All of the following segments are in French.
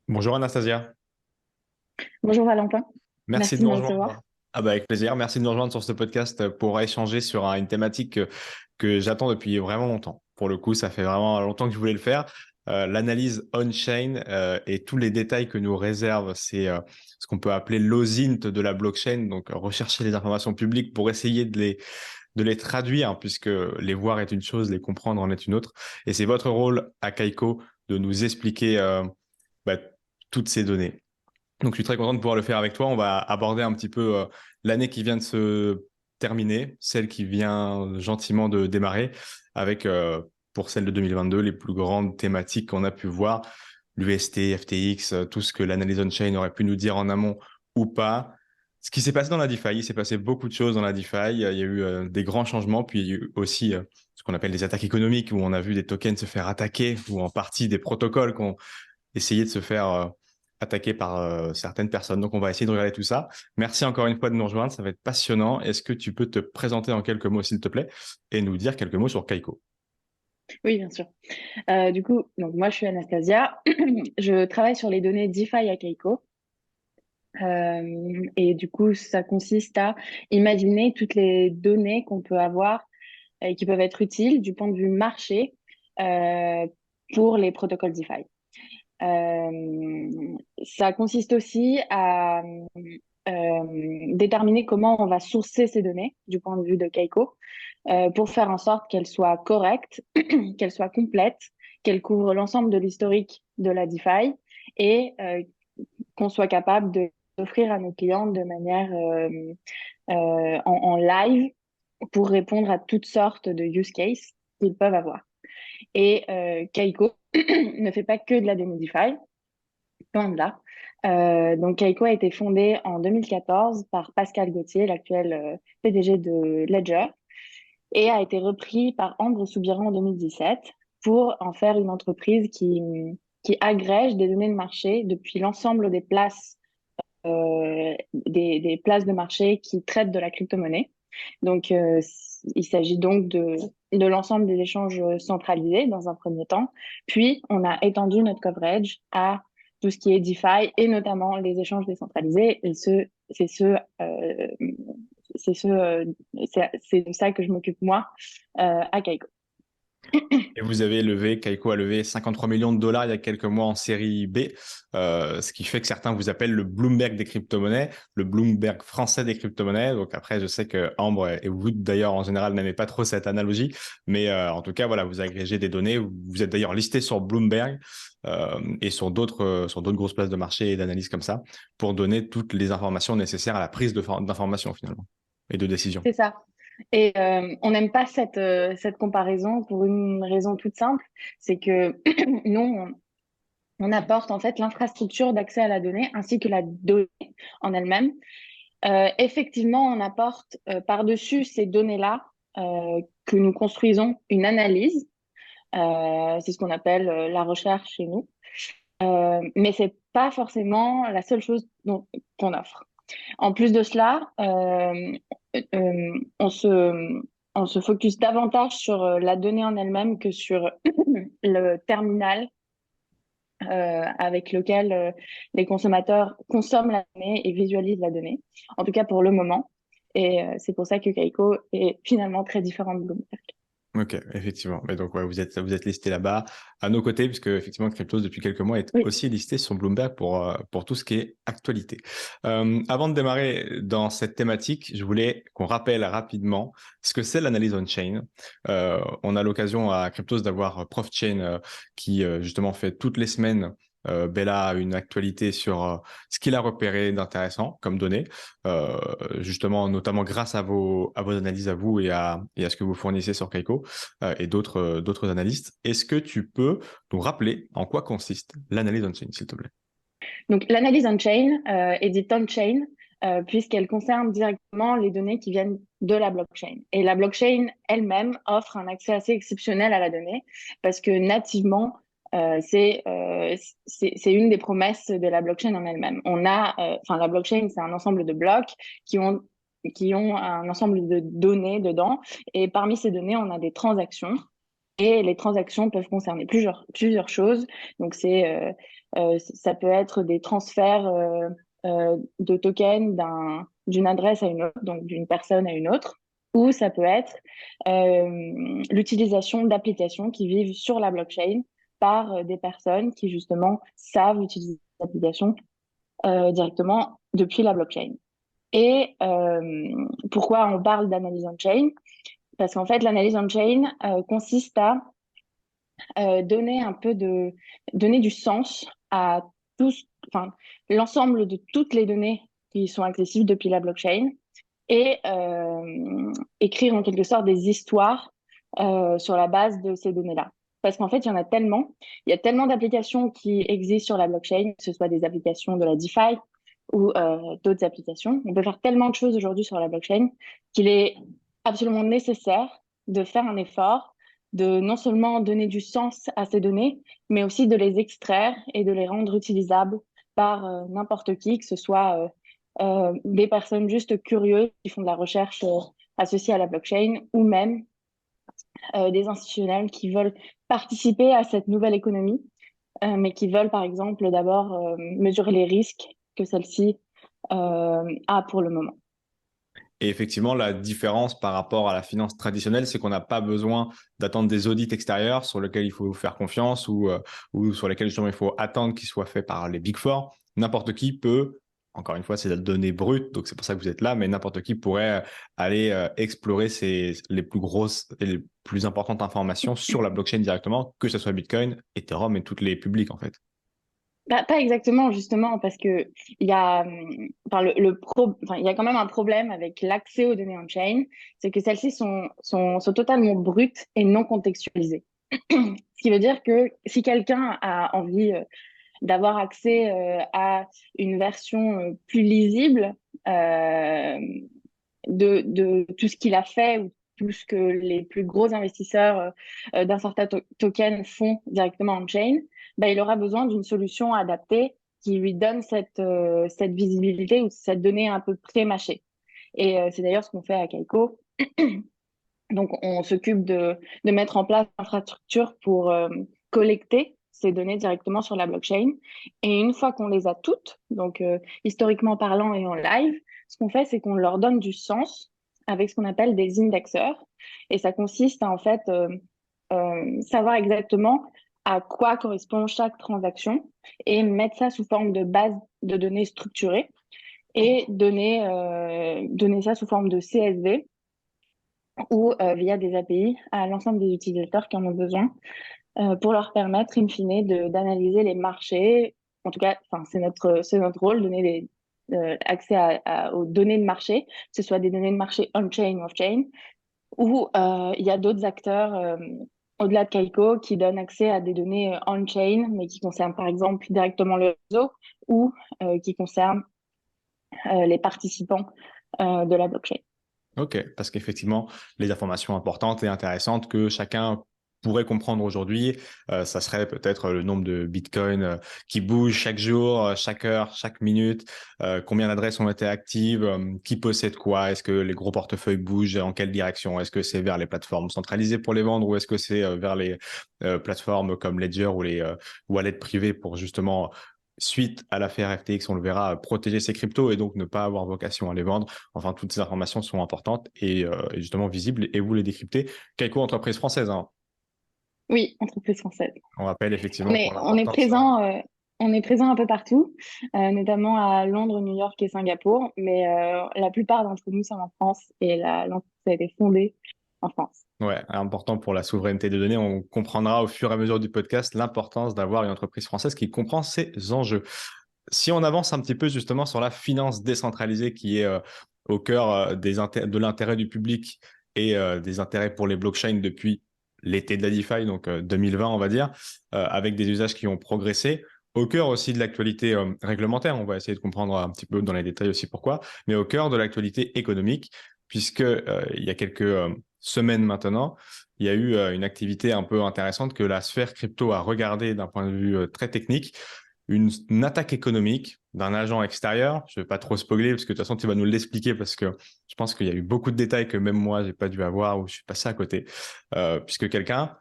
Bonjour Anastasia, Bonjour Valentin, merci de merci de nous me rejoindre. recevoir. Ah bah avec plaisir, merci de nous rejoindre sur ce podcast pour échanger sur une thématique que j'attends depuis vraiment longtemps. Pour le coup, ça fait vraiment longtemps que je voulais le faire. L'analyse on-chain et tous les détails que nous réserve, c'est ce qu'on peut appeler l'OSINT de la blockchain, donc rechercher les informations publiques pour essayer de les traduire, hein, puisque les voir est une chose, les comprendre en est une autre. Et c'est votre rôle à Kaiko de nous expliquer bah, toutes ces données. Donc, je suis très content de pouvoir le faire avec toi. On va aborder un petit peu l'année qui vient de se terminer, celle qui vient gentiment de démarrer, avec, pour celle de 2022, les plus grandes thématiques qu'on a pu voir, l'UST, FTX, tout ce que l'analyse on-chain aurait pu nous dire en amont ou pas. Ce qui s'est passé dans la DeFi, il s'est passé beaucoup de choses dans la DeFi. Il y a eu des grands changements, puis il y a eu aussi ce qu'on appelle des attaques économiques, où on a vu des tokens se faire attaquer, ou en partie des protocoles qui ont essayé de se faire attaquer par certaines personnes. Donc, on va essayer de regarder tout ça. Merci encore une fois de nous rejoindre. Ça va être passionnant. Est-ce que tu peux te présenter en quelques mots, s'il te plaît, et nous dire quelques mots sur Kaiko? Oui, bien sûr. Donc moi je suis Anastasia, je travaille sur les données DeFi à Keiko. Et du coup, ça consiste à imaginer toutes les données qu'on peut avoir et qui peuvent être utiles du point de vue marché euh, pour les protocoles DeFi. Ça consiste aussi à déterminer comment on va sourcer ces données du point de vue de Keiko pour faire en sorte qu'elles soient correctes, qu'elles soient complètes, qu'elles couvrent l'ensemble de l'historique de la DeFi et qu'on soit capable de d'offrir à nos clients de manière en live pour répondre à toutes sortes de use cases qu'ils peuvent avoir. Et Kaiko ne fait pas que de la donnée DeFi, loin de là. Donc Kaiko a été fondée en 2014 par Pascal Gauthier, l'actuel PDG de Ledger, et a été repris par Ambre Soubiran en 2017 pour en faire une entreprise qui agrège des données de marché depuis l'ensemble des places, des places de marché qui traitent de la crypto-monnaie. Donc, il s'agit donc de l'ensemble des échanges centralisés dans un premier temps. Puis, on a étendu notre coverage à tout ce qui est DeFi et notamment les échanges décentralisés. Et c'est ce, c'est de ça que je m'occupe moi à Kaiko. Et vous avez levé, Kaiko a levé 53 millions de dollars il y a quelques mois en série B, ce qui fait que certains vous appellent le Bloomberg des crypto-monnaies, le Bloomberg français des crypto-monnaies. Donc après, je sais que Ambre et vous d'ailleurs en général n'aimez pas trop cette analogie, mais en tout cas, voilà, vous agrégez des données. Vous êtes d'ailleurs listé sur Bloomberg et sur d'autres grosses places de marché et d'analyse comme ça pour donner toutes les informations nécessaires à la prise d'information finalement et de décision. C'est ça. Et on n'aime pas cette comparaison pour une raison toute simple, c'est que nous, on apporte en fait l'infrastructure d'accès à la donnée ainsi que la donnée en elle-même. Effectivement, on apporte par-dessus ces données-là que nous construisons une analyse. C'est ce qu'on appelle la recherche chez nous. Mais c'est pas forcément la seule chose qu'on offre. En plus de cela, on se focus davantage sur la donnée en elle-même que sur le terminal avec lequel les consommateurs consomment la donnée et visualisent la donnée, en tout cas pour le moment. Et c'est pour ça que Kaiko est finalement très différent de Bloomberg. Ok, effectivement. Mais donc, ouais, vous êtes listé là-bas à nos côtés, puisque effectivement, Cryptos, depuis quelques mois, est Oui, aussi listé sur Bloomberg pour tout ce qui est actualité. Avant de démarrer dans cette thématique, je voulais qu'on rappelle rapidement ce que c'est l'analyse on-chain. On a l'occasion à Cryptos d'avoir ProfChain qui, justement, fait toutes les semaines Bella a une actualité sur ce qu'il a repéré d'intéressant comme données, euh, justement, notamment grâce à vos analyses à vous et à ce que vous fournissez sur Kaiko et d'autres analystes. Est-ce que tu peux nous rappeler en quoi consiste l'analyse on-chain, s'il te plaît? donc l'analyse on-chain est dite on-chain puisqu'elle concerne directement les données qui viennent de la blockchain. Et la blockchain elle-même offre un accès assez exceptionnel à la donnée parce que nativement, c'est une des promesses de la blockchain en elle-même. Enfin, la blockchain, c'est un ensemble de blocs qui ont qui ont un ensemble de données dedans. Et parmi ces données, on a des transactions. Et les transactions peuvent concerner plusieurs choses. Donc, ça peut être des transferts de tokens d'une adresse à une autre, donc d'une personne à une autre, ou ça peut être l'utilisation d'applications qui vivent sur la blockchain par des personnes qui, justement, savent utiliser l'application directement depuis la blockchain. Et pourquoi on parle d'analyse on-chain? Parce qu'en fait, l'analyse on-chain consiste à donner du sens à enfin, l'ensemble de toutes les données qui sont accessibles depuis la blockchain et écrire en quelque sorte des histoires sur la base de ces données-là. Parce qu'en fait, il y a tellement d'applications qui existent sur la blockchain, que ce soit des applications de la DeFi ou d'autres applications. On peut faire tellement de choses aujourd'hui sur la blockchain qu'il est absolument nécessaire de faire un effort, de non seulement donner du sens à ces données, mais aussi de les extraire et de les rendre utilisables par n'importe qui, que ce soit des personnes juste curieuses qui font de la recherche associée à la blockchain ou même des institutionnels qui veulent participer à cette nouvelle économie, mais qui veulent par exemple d'abord mesurer les risques que celle-ci a pour le moment. Et effectivement, la différence par rapport à la finance traditionnelle, c'est qu'on n'a pas besoin d'attendre des audits extérieurs sur lesquels il faut faire confiance ou sur lesquels justement il faut attendre qu'ils soient faits par les Big Four. N'importe qui peut, encore une fois, c'est la donnée brute, donc c'est pour ça que vous êtes là, mais n'importe qui pourrait aller explorer les plus grosses et les plus importantes informations sur la blockchain directement, que ce soit Bitcoin, Ethereum et toutes les publiques en fait. Bah, pas exactement, justement, parce que il y a quand même un problème avec l'accès aux données on-chain, c'est que celles-ci sont totalement brutes et non contextualisées. Ce qui veut dire que si quelqu'un a envie d'avoir accès à une version plus lisible euh, de tout ce qu'il a fait ou tout ce que les plus gros investisseurs d'un certain token font directement on-chain, bah, il aura besoin d'une solution adaptée qui lui donne cette visibilité ou cette donnée un peu pré-mâchée. Et c'est d'ailleurs ce qu'on fait à Kaiko. Donc, on s'occupe de mettre en place l'infrastructure pour collecter ces données directement sur la blockchain. Et une fois qu'on les a toutes, donc historiquement parlant et en live, ce qu'on fait, c'est qu'on leur donne du sens avec ce qu'on appelle des indexeurs. Et ça consiste à en fait savoir exactement à quoi correspond chaque transaction et mettre ça sous forme de base de données structurée et donner ça sous forme de CSV ou via des API à l'ensemble des utilisateurs qui en ont besoin pour leur permettre, in fine, d'analyser les marchés. En tout cas, c'est notre rôle, donner accès aux données de marché, que ce soit des données de marché on-chain ou off-chain, ou il y a d'autres acteurs au-delà de Kaiko qui donnent accès à des données on-chain, mais qui concernent par exemple directement le réseau ou qui concernent les participants de la blockchain. Ok, parce qu'effectivement, les informations importantes et intéressantes que chacun pourrait comprendre aujourd'hui, ça serait peut-être le nombre de Bitcoin qui bougent chaque jour, chaque heure, chaque minute, combien d'adresses ont été actives, qui possède quoi, est-ce que les gros portefeuilles bougent, en quelle direction, est-ce que c'est vers les plateformes centralisées pour les vendre ou est-ce que c'est vers les plateformes comme Ledger ou les wallets privés pour justement suite à l'affaire FTX, on le verra, protéger ses cryptos et donc ne pas avoir vocation à les vendre. Enfin, toutes ces informations sont importantes et justement visibles et vous les décryptez. Kaiko, entreprise française, hein. Oui, entreprise française. On rappelle effectivement pour On est l'importance. présent, on est présent un peu partout, notamment à Londres, New York et Singapour, mais la plupart d'entre nous sommes en France et l'entreprise a été fondée en France. Ouais, important pour la souveraineté des données. On comprendra au fur et à mesure du podcast l'importance d'avoir une entreprise française qui comprend ces enjeux. Si on avance un petit peu justement sur la finance décentralisée qui est au cœur de l'intérêt du public et des intérêts pour les blockchains depuis l'été de la DeFi, donc 2020 on va dire, avec des usages qui ont progressé, au cœur aussi de l'actualité réglementaire, on va essayer de comprendre un petit peu dans les détails aussi pourquoi, mais au cœur de l'actualité économique, puisque il y a quelques semaines maintenant, il y a eu une activité un peu intéressante que la sphère crypto a regardée d'un point de vue très technique, une attaque économique d'un agent extérieur. Je ne vais pas trop spoiler parce que de toute façon, tu vas nous l'expliquer parce que je pense qu'il y a eu beaucoup de détails que même moi, j'ai pas dû avoir ou je suis passé à côté. Puisque quelqu'un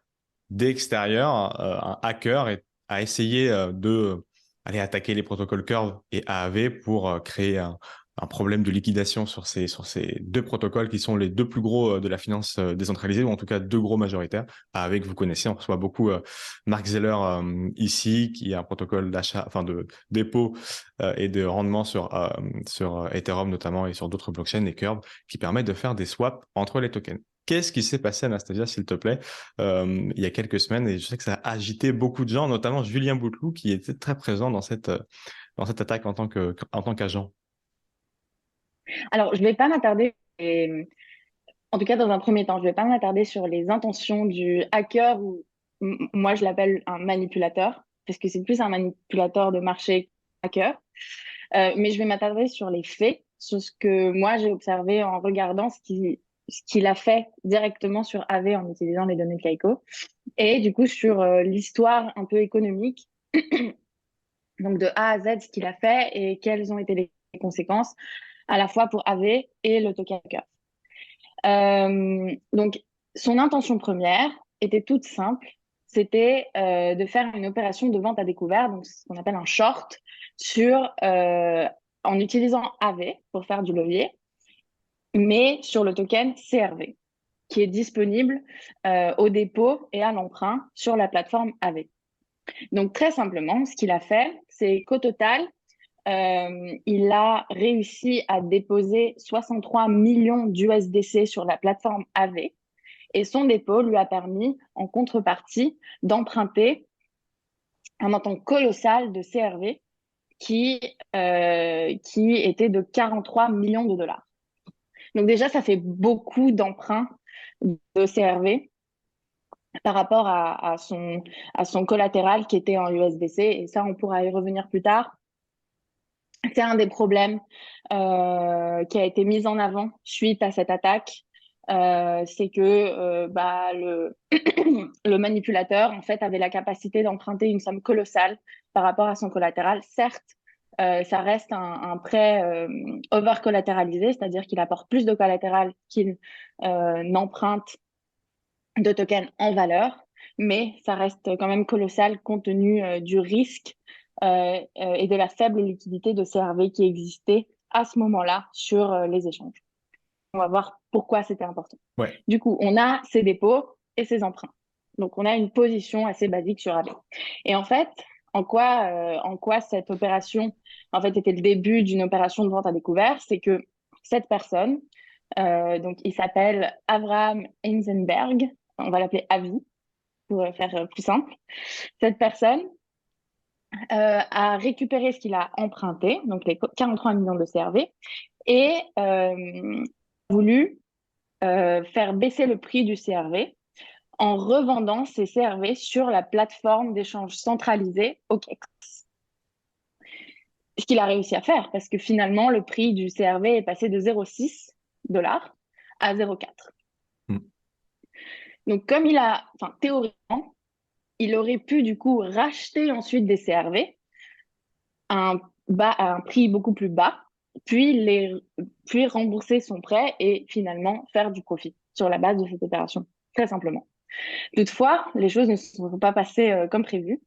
d'extérieur, un hacker a essayé de aller attaquer les protocoles Curve et AAV pour créer un problème de liquidation sur ces deux protocoles qui sont les deux plus gros de la finance décentralisée, ou en tout cas deux gros majoritaires. AAV que vous connaissez, on reçoit beaucoup Mark Zeller ici, qui est un protocole d'achat, enfin de dépôt et de rendement sur Ethereum notamment et sur d'autres blockchains, et Curve, qui permettent de faire des swaps entre les tokens. Qu'est-ce qui s'est passé, Anastasia, s'il te plaît, il y a quelques semaines, et je sais que ça a agité beaucoup de gens, notamment Julien Bouteloup, qui était très présent dans cette attaque en tant qu'agent. Alors, je ne vais pas m'attarder, en tout cas dans un premier temps, je ne vais pas m'attarder sur les intentions du hacker ou moi je l'appelle un manipulateur, parce que c'est plus un manipulateur de marché hacker. Mais je vais m'attarder sur les faits, sur ce que moi j'ai observé en regardant ce qu'il a fait directement sur AV en utilisant les données de Kaiko, et du coup sur l'histoire un peu économique, donc de A à Z ce qu'il a fait et quelles ont été les conséquences à la fois pour AV et le token hacker. Donc son intention première était toute simple, c'était de faire une opération de vente à découvert, donc ce qu'on appelle un short, en utilisant AV pour faire du levier, mais sur le token CRV, qui est disponible au dépôt et à l'emprunt sur la plateforme AV. Donc très simplement, ce qu'il a fait, c'est qu'au total, il a réussi à déposer 63 millions d'USDC sur la plateforme AV, et son dépôt lui a permis, en contrepartie, d'emprunter un montant colossal de CRV qui était de 43 millions de dollars. Donc déjà, ça fait beaucoup d'emprunts de CRV par rapport à son collatéral qui était en USDC. Et ça, on pourra y revenir plus tard. C'est un des problèmes qui a été mis en avant suite à cette attaque. C'est que le manipulateur, en fait, avait la capacité d'emprunter une somme colossale par rapport à son collatéral. Certes, ça reste un prêt over-collatéralisé, c'est-à-dire qu'il apporte plus de collatéral qu'il n'emprunte de tokens en valeur, mais ça reste quand même colossal compte tenu du risque et de la faible liquidité de CRV qui existait à ce moment-là sur les échanges. On va voir pourquoi c'était important. Ouais. Du coup, on a ses dépôts et ses emprunts. Donc, on a une position assez basique sur AB. Et en fait, en quoi cette opération, en fait, était le début d'une opération de vente à découvert, c'est que cette personne, donc il s'appelle Avraham Einzenberg, on va l'appeler Avi pour faire plus simple. Cette personne a récupéré ce qu'il a emprunté, donc les 43 millions de CRV, et voulu faire baisser le prix du CRV en revendant ces CRV sur la plateforme d'échange centralisée OKEx. Ce qu'il a réussi à faire, parce que finalement, le prix du CRV est passé de 0,6 dollars à 0,4. Donc, théoriquement, il aurait pu du coup racheter ensuite des CRV à un prix beaucoup plus bas, puis rembourser son prêt et finalement faire du profit sur la base de cette opération, très simplement. Toutefois, les choses ne se sont pas passées comme prévu,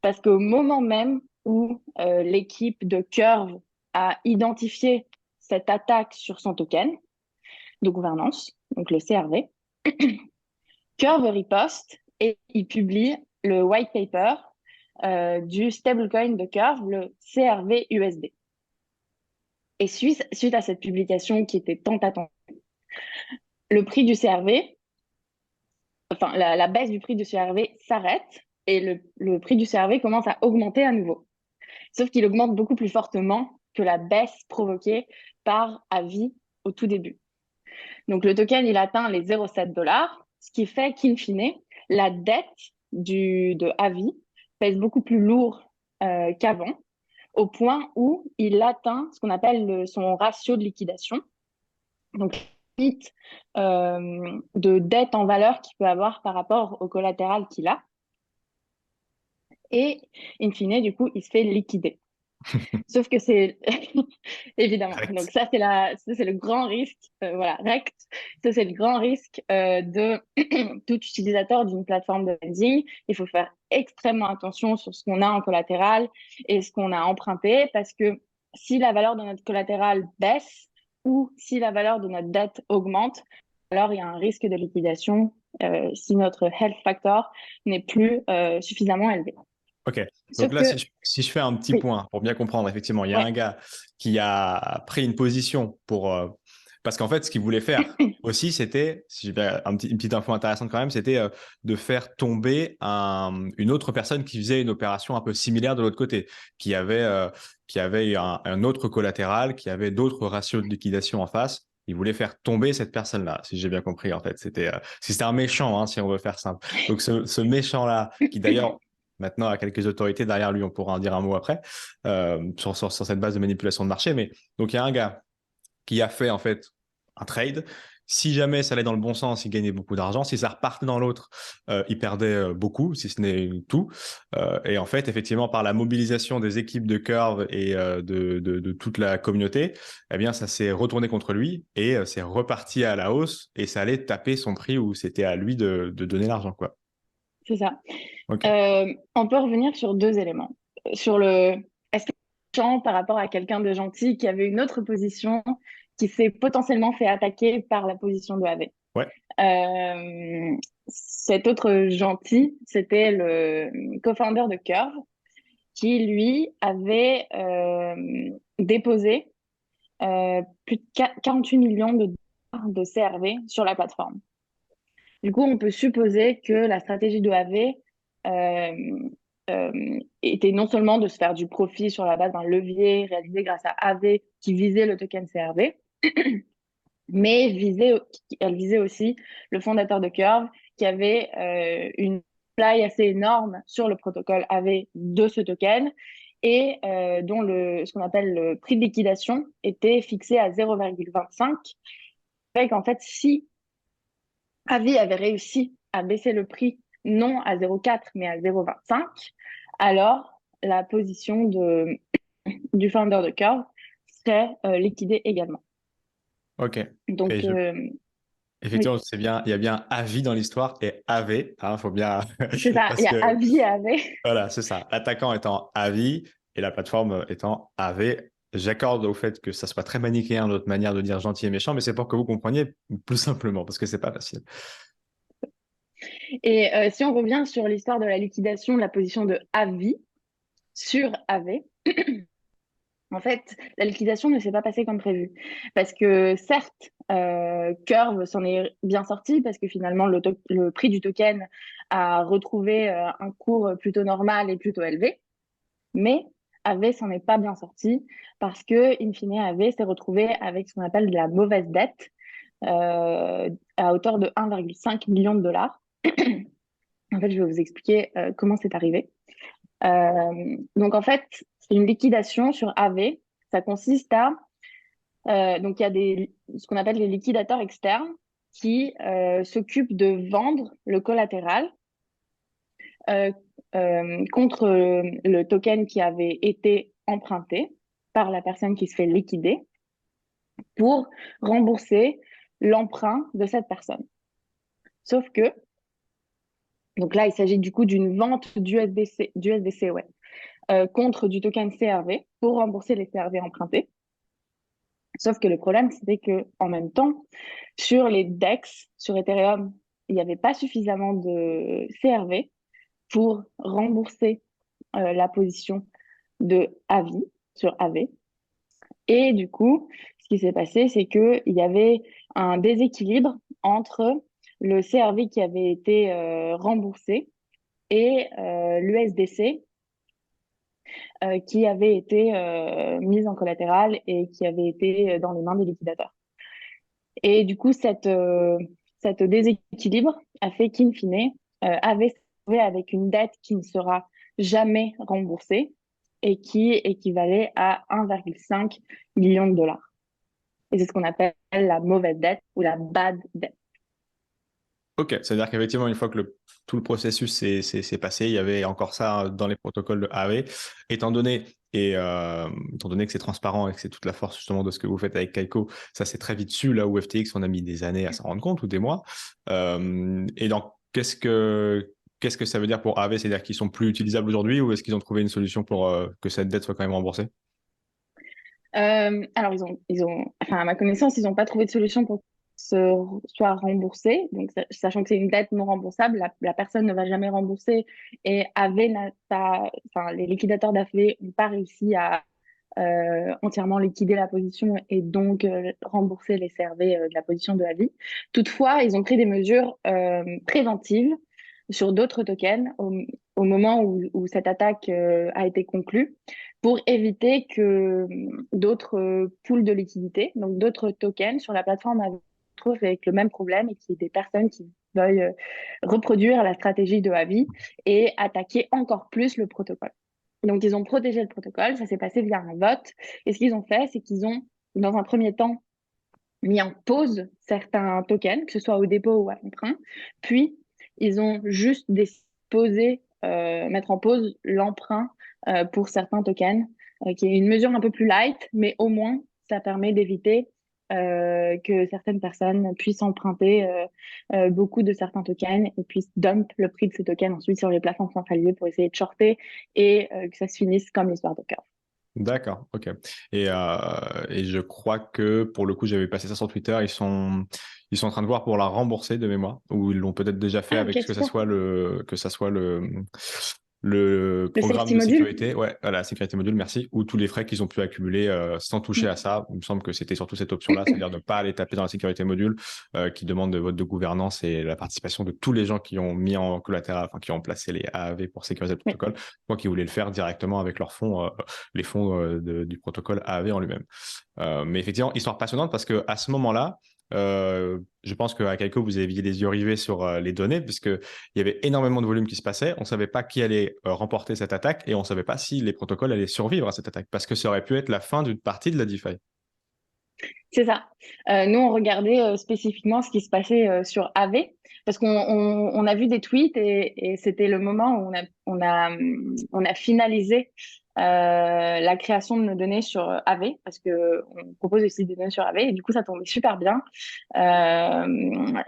parce qu'au moment même où l'équipe de Curve a identifié cette attaque sur son token de gouvernance, donc le CRV, Curve riposte et il publie le white paper du stablecoin de Curve, le CRV USD. Et suite à cette publication qui était tant attendue, le prix du CRV, enfin la baisse du prix du CRV s'arrête et le prix du CRV commence à augmenter à nouveau. Sauf qu'il augmente beaucoup plus fortement que la baisse provoquée par Avi au tout début. Donc le token, il atteint les 0,7 dollars, ce qui fait qu'in fine, la dette de Avi pèse beaucoup plus lourd qu'avant, au point où il atteint ce qu'on appelle son ratio de liquidation, donc limite de dette en valeur qu'il peut avoir par rapport au collatéral qu'il a. Et in fine, du coup, il se fait liquider. Sauf que c'est évidemment. Donc Correct. ça c'est le grand risque. Voilà, rect. Ça c'est le grand risque de tout utilisateur d'une plateforme de lending. Il faut faire extrêmement attention sur ce qu'on a en collatéral et ce qu'on a emprunté parce que si la valeur de notre collatéral baisse ou si la valeur de notre dette augmente, alors il y a un risque de liquidation si notre health factor n'est plus suffisamment élevé. Ok, donc Sauf là, que, si je fais un petit oui, point pour bien comprendre, effectivement, il y a ouais, un gars qui a pris une position pour... parce qu'en fait, ce qu'il voulait faire aussi, c'était, si j'ai bien une petite info intéressante quand même, c'était de faire tomber une autre personne qui faisait une opération un peu similaire de l'autre côté, qui avait un autre collatéral, qui avait d'autres ratios de liquidation en face. Il voulait faire tomber cette personne-là, si j'ai bien compris, en fait. C'était un méchant, hein, si on veut faire simple. Donc, ce méchant-là, qui d'ailleurs maintenant à quelques autorités derrière lui, on pourra en dire un mot après, sur cette base de manipulation de marché. Mais donc, il y a un gars qui a fait en fait un trade. Si jamais ça allait dans le bon sens, il gagnait beaucoup d'argent. Si ça repartait dans l'autre, il perdait beaucoup, si ce n'est tout. Et en fait, effectivement, par la mobilisation des équipes de Curve et de toute la communauté, eh bien, ça s'est retourné contre lui et c'est reparti à la hausse et ça allait taper son prix où c'était à lui de donner l'argent, quoi. c'est ça. Ok. On peut revenir sur deux éléments. Sur le, est-ce que c'est méchant par rapport à quelqu'un de gentil qui avait une autre position, qui s'est potentiellement fait attaquer par la position de AV. Ouais. Cet autre gentil, c'était le co-founder de Curve, qui lui avait déposé plus de 48 millions de dollars de CRV sur la plateforme. Du coup, on peut supposer que la stratégie de AV était non seulement de se faire du profit sur la base d'un levier réalisé grâce à AV qui visait le token CRV, mais elle visait aussi le fondateur de Curve qui avait une supply assez énorme sur le protocole AV de ce token et dont ce qu'on appelle le prix de liquidation était fixé à 0,25. Fait qu'en fait, si Avi avait réussi à baisser le prix non à 0,4 mais à 0,25, alors la position du founder de Curve serait liquidée également. Ok. Et Donc, oui, effectivement, c'est bien, il y a bien avis dans l'histoire et AV, hein, faut bien, c'est ça. Il parce y a que Avi et Ave. voilà, c'est ça. L'attaquant étant avis et la plateforme étant AV. J'accorde au fait que ça soit très manichéen notre manière de dire gentil et méchant, mais c'est pour que vous compreniez plus simplement, parce que c'est pas facile. Et si on revient sur l'histoire de la liquidation de la position de Avi sur Ave, en fait, la liquidation ne s'est pas passée comme prévu. Parce que certes, Curve s'en est bien sorti parce que finalement, le prix du token a retrouvé un cours plutôt normal et plutôt élevé. Mais Ave s'en est pas bien sorti parce que, in fine, Ave s'est retrouvé avec ce qu'on appelle de la mauvaise dette à hauteur de 1,5 million de dollars. En fait, je vais vous expliquer comment c'est arrivé. Donc, en fait, une liquidation sur AV, ça consiste à... donc, il y a ce qu'on appelle les liquidateurs externes qui s'occupent de vendre le collatéral euh, contre le token qui avait été emprunté par la personne qui se fait liquider pour rembourser l'emprunt de cette personne. Sauf que, donc là, il s'agit du coup d'une vente d'USDC ouais, contre du token CRV pour rembourser les CRV empruntés. Sauf que le problème, c'était que en même temps, sur les DEX, sur Ethereum, il n'y avait pas suffisamment de CRV pour rembourser la position de Avi sur AV. Et du coup, ce qui s'est passé, c'est qu'il y avait un déséquilibre entre le CRV qui avait été remboursé et l'USDC qui avait été mise en collatéral et qui avait été dans les mains des liquidateurs. Et du coup, cette déséquilibre a fait qu'in fine, avait se retrouvé avec une dette qui ne sera jamais remboursée et qui équivalait à 1,5 million de dollars. Et c'est ce qu'on appelle la mauvaise dette ou la bad debt. Ok, c'est-à-dire qu'effectivement, une fois que tout le processus s'est passé, il y avait encore ça dans les protocoles de AV. Étant donné Et étant donné que c'est transparent et que c'est toute la force justement de ce que vous faites avec Kaiko, ça s'est très vite su, là où FTX, on a mis des années à s'en rendre compte, ou des mois. Et donc, qu'est-ce que ça veut dire pour AV? C'est-à-dire qu'ils sont plus utilisables aujourd'hui, ou est-ce qu'ils ont trouvé une solution pour que cette dette soit quand même remboursée? Alors, enfin, à ma connaissance, ils n'ont pas trouvé de solution pour que ce soit remboursé. Donc, sachant que c'est une dette non remboursable, la personne ne va jamais rembourser. Et AV n'a pas, enfin, les liquidateurs d'AV n'ont pas réussi à entièrement liquider la position et donc rembourser les CRV de la position de AV. Toutefois, ils ont pris des mesures préventives sur d'autres tokens au moment où cette attaque a été conclue pour éviter que d'autres pools de liquidités, donc d'autres tokens sur la plateforme se retrouvent avec le même problème et qu'il y ait des personnes qui veuillent reproduire la stratégie de Avi et attaquer encore plus le protocole. Donc, ils ont protégé le protocole, ça s'est passé via un vote. Et ce qu'ils ont fait, c'est qu'ils ont, dans un premier temps, mis en pause certains tokens, que ce soit au dépôt ou à l'emprunt. Puis, ils ont juste déposé, mettre en pause l'emprunt pour certains tokens, qui est une mesure un peu plus light, mais au moins, ça permet d'éviter que certaines personnes puissent emprunter beaucoup de certains tokens et puissent dump le prix de ces tokens ensuite sur les plateformes centralisées pour essayer de shorter et que ça se finisse comme l'histoire de cœur. D'accord, ok. Et je crois que pour le coup, j'avais passé ça sur Twitter. Ils sont en train de voir pour la rembourser de mémoire, ou ils l'ont peut-être déjà fait Ah, avec ok, super. que ça soit le Le programme safety de module? sécurité, ouais, voilà, la sécurité module, merci, ou tous les frais qu'ils ont pu accumuler sans toucher à Mm. ça. Il me semble que c'était surtout cette option-là, c'est-à-dire ne pas aller taper dans la sécurité module, qui demande de vote de gouvernance et la participation de tous les gens qui ont mis en collatéral, enfin qui ont placé les AAV pour sécuriser le Oui. protocole, moi qui voulais le faire directement avec leurs fonds, les fonds du protocole AAV en lui-même. Mais effectivement, histoire passionnante parce que à ce moment-là, je pense qu'à Kaiko, vous aviez les yeux rivés sur les données, puisqu'il y avait énormément de volume qui se passait. On ne savait pas qui allait remporter cette attaque et on ne savait pas si les protocoles allaient survivre à cette attaque, parce que ça aurait pu être la fin d'une partie de la DeFi. C'est ça. Nous, on regardait spécifiquement ce qui se passait sur AV parce qu'on a vu des tweets et c'était le moment où on a finalisé la création de nos données sur AV parce que on propose aussi des données sur AV et du coup, ça tombait super bien.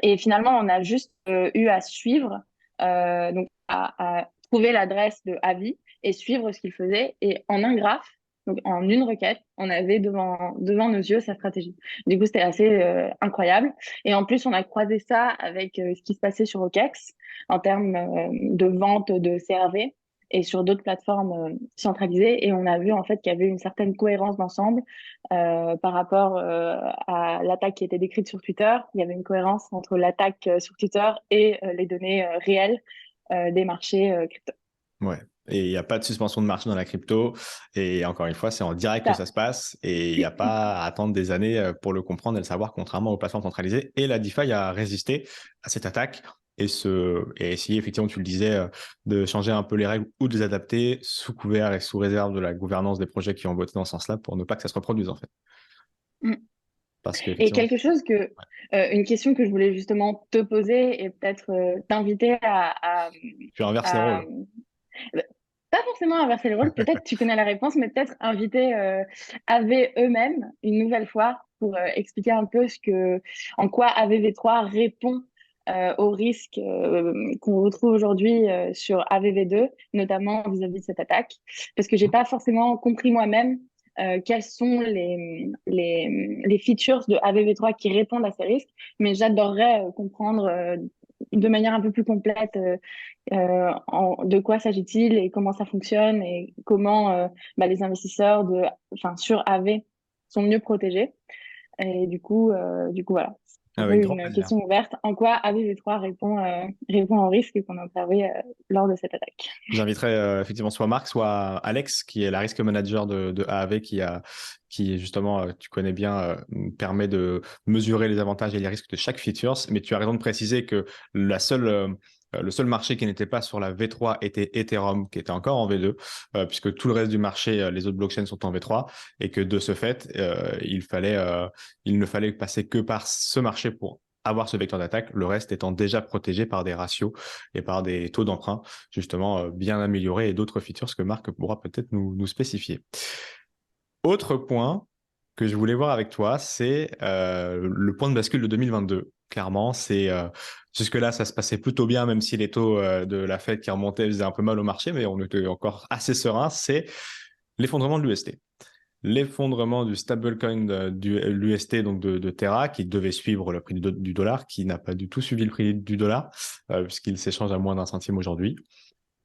Et finalement, on a juste eu à suivre, donc à trouver l'adresse de AVI et suivre ce qu'il faisait. Et en un graphe, donc en une requête, on avait devant nos yeux sa stratégie. Du coup, c'était assez incroyable. Et en plus, on a croisé ça avec ce qui se passait sur OKEx en termes de vente de CRV et sur d'autres plateformes centralisées. Et on a vu en fait qu'il y avait une certaine cohérence d'ensemble par rapport à l'attaque qui était décrite sur Twitter. Il y avait une cohérence entre l'attaque sur Twitter et les données réelles des marchés crypto. Ouais. Et il n'y a pas de suspension de marché dans la crypto. Et encore une fois, c'est en direct que Ça. ça se passe. Et il n'y a pas à attendre des années pour le comprendre et le savoir, contrairement aux plateformes centralisées. Et la DeFi a résisté à cette attaque et essayer, effectivement, tu le disais, de changer un peu les règles ou de les adapter sous couvert et sous réserve de la gouvernance des projets qui ont voté dans ce sens-là pour ne pas que ça se reproduise, en fait. Mm. Parce Et qu'effectivement, quelque chose une question que je voulais justement te poser et peut-être t'inviter tu inverses les à, rôles. pas forcément inverser les rôles, peut-être tu connais la réponse, mais peut-être inviter AV eux-mêmes une nouvelle fois pour expliquer un peu en quoi AVV3 répond aux risques qu'on retrouve aujourd'hui sur AVV2, notamment vis-à-vis de cette attaque, parce que j'ai pas forcément compris moi-même quels sont les features de AVV3 qui répondent à ces risques, mais j'adorerais comprendre de manière un peu plus complète de quoi s'agit-il et comment ça fonctionne et comment les investisseurs sur AV sont mieux protégés. Et du coup voilà. C'est un peu Avec grand une plaisir. question ouverte. En quoi AVV3 répond aux risques qu'on a observés lors de cette attaque? J'inviterai effectivement soit Marc, soit Alex, qui est la risk manager de AAV, qui justement, tu connais bien, permet de mesurer les avantages et les risques de chaque features. Mais tu as raison de préciser que le seul marché qui n'était pas sur la V3 était Ethereum, qui était encore en V2, puisque tout le reste du marché, les autres blockchains sont en V3, et que de ce fait, il ne fallait passer que par ce marché pour avoir ce vecteur d'attaque, le reste étant déjà protégé par des ratios et par des taux d'emprunt justement bien améliorés et d'autres features que Marc pourra peut-être nous spécifier. Autre point que je voulais voir avec toi, c'est le point de bascule de 2022. Clairement, jusque-là, ça se passait plutôt bien, même si les taux de la Fed qui remontaient faisaient un peu mal au marché, mais on était encore assez serein. C'est l'effondrement de l'UST. L'effondrement du stablecoin de l'UST, donc de Terra, qui devait suivre le prix du dollar, qui n'a pas du tout suivi le prix du dollar, puisqu'il s'échange à moins d'un centime aujourd'hui.